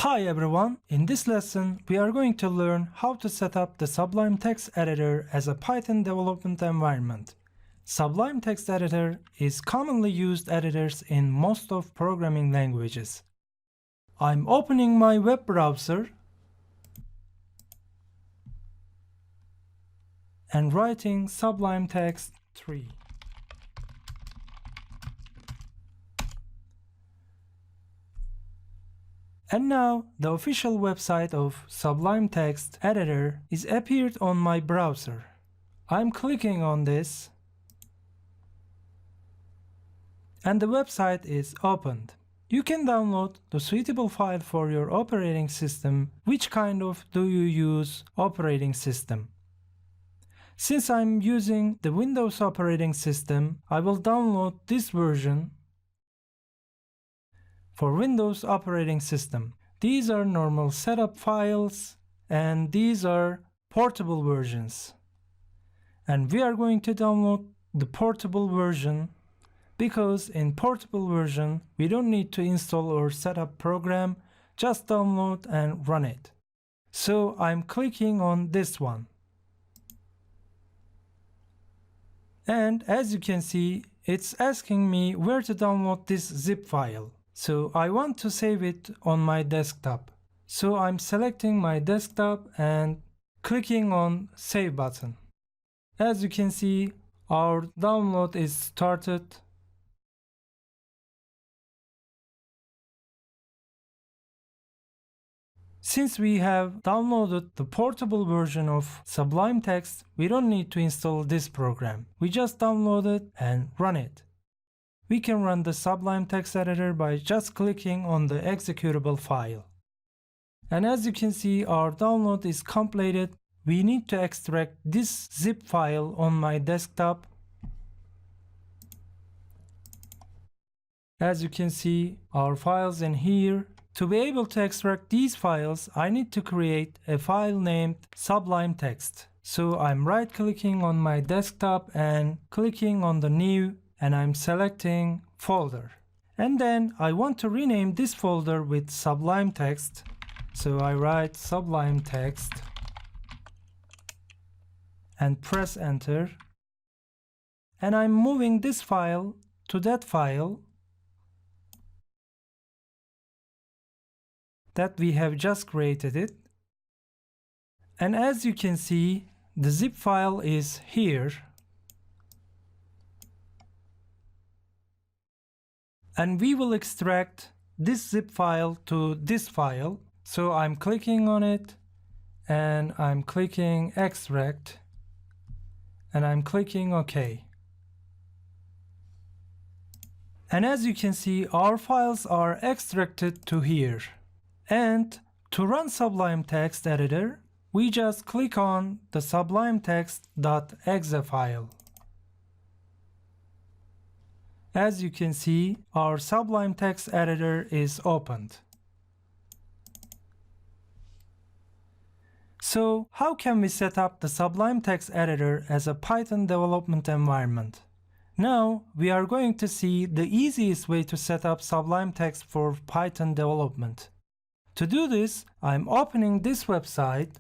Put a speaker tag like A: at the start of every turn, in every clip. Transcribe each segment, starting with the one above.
A: Hi everyone, in this lesson we are going to learn how to set up the Sublime text editor as a Python development environment. Sublime text editor is commonly used editors in most of programming languages. I'm opening my web browser and writing Sublime text 3. And now the official website of Sublime Text Editor is appeared on my browser. I'm clicking on this and the website is opened. You can download the suitable file for your operating system. Which kind of do you use operating system? Since I'm using the Windows operating system, I will download this version for Windows operating system. These are normal setup files and these are portable versions. And we are going to download the portable version because in portable version we don't need to install or set up program, just download and run it. So I'm clicking on this one. And as you can see, it's asking me where to download this zip file. So I want to save it on my desktop. So I'm selecting my desktop and clicking on Save button. As you can see, our download is started. Since we have downloaded the portable version of Sublime Text, we don't need to install this program. We just download it and run it. We can run the Sublime text editor by just clicking on the executable file. And as you can see, our download is completed. We need to extract this zip file on my desktop. As you can see, our files in here. To be able to extract these files, I need to create a file named Sublime Text. So I'm right clicking on my desktop and clicking on the new, and I'm selecting folder. And then I want to rename this folder with Sublime Text. So I write Sublime Text and press enter. And I'm moving this file to that file that we have just created it. And as you can see, the zip file is here. And we will extract this zip file to this file. So I'm clicking on it and I'm clicking extract and I'm clicking OK. And as you can see, our files are extracted to here. And to run Sublime Text Editor, we just click on the sublimetext.exe file. As you can see, our Sublime Text Editor is opened. So, how can we set up the Sublime Text Editor as a Python development environment? Now, we are going to see the easiest way to set up Sublime Text for Python development. To do this, I'm opening this website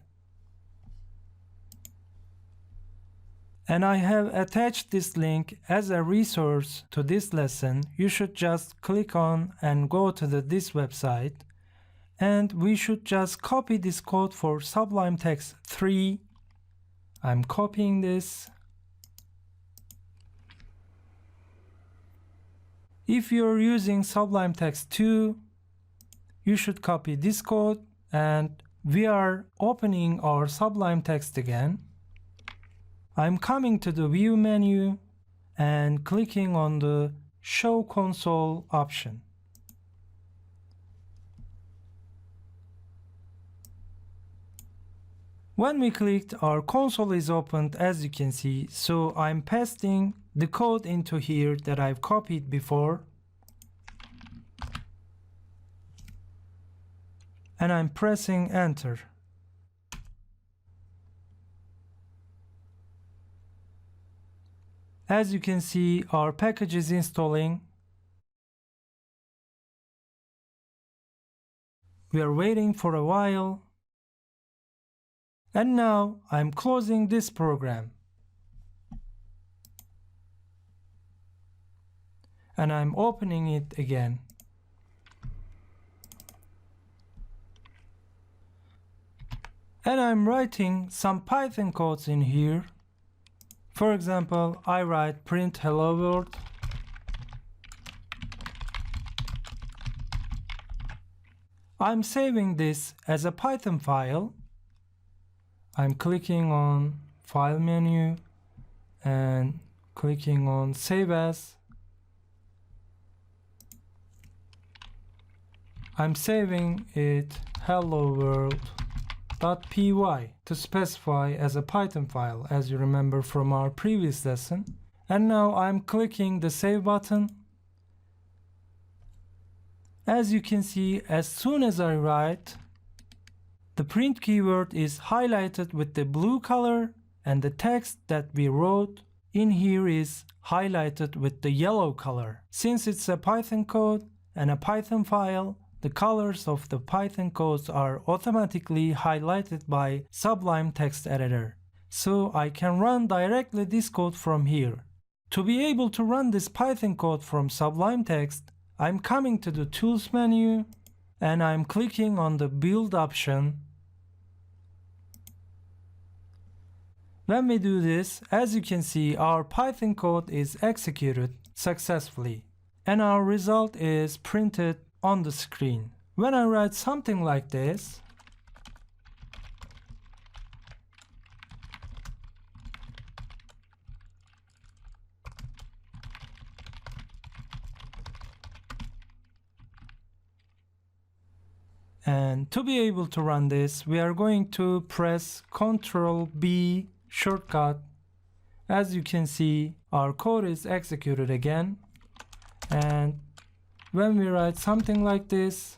A: and I have attached this link as a resource to this lesson. You should just click on and go to this website. And we should just copy this code for Sublime Text 3. I'm copying this. If you're using Sublime Text 2, you should copy this code. And we are opening our Sublime Text again. I'm coming to the View menu and clicking on the Show Console option. When we clicked, our console is opened, as you can see. So I'm pasting the code into here that I've copied before. And I'm pressing enter. As you can see, our package is installing. We are waiting for a while. And now I'm closing this program. And I'm opening it again. And I'm writing some Python codes in here. For example, I write print hello world. I'm saving this as a Python file. I'm clicking on File menu and clicking on Save As. I'm saving it hello world.py to specify as a Python file, as you remember from our previous lesson. And now I'm clicking the Save button. As you can see, as soon as I write, the print keyword is highlighted with the blue color, and the text that we wrote in here is highlighted with the yellow color. Since it's a Python code and a Python file, the colors of the Python codes are automatically highlighted by Sublime text editor. So I can run directly this code from here. To be able to run this Python code from Sublime text, I'm coming to the Tools menu and I'm clicking on the Build option. When we do this, as you can see, our Python code is executed successfully and our result is printed on the screen. When I write something like this, and to be able to run this, we are going to press Ctrl B shortcut. As you can see, our code is executed again. And when we write something like this,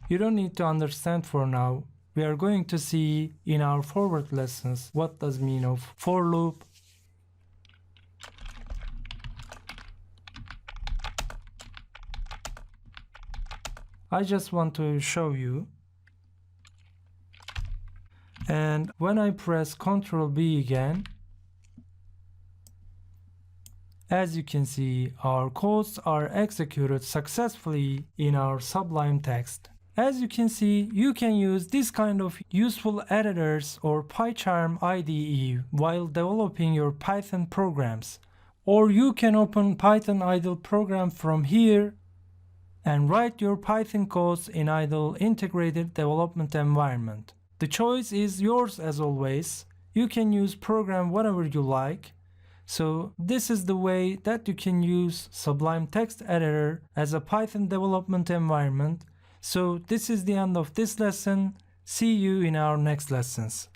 A: you don't need to understand for now. We are going to see in our forward lessons what does mean of for loop. I just want to show you. And when I press Ctrl B again, as you can see, our codes are executed successfully in our Sublime text. As you can see, you can use this kind of useful editors or PyCharm IDE while developing your Python programs. Or you can open Python idle program from here and write your Python codes in idle integrated development environment. The choice is yours as always. You can use program whatever you like. So this is the way that you can use Sublime Text Editor as a Python development environment. So this is the end of this lesson. See you in our next lessons.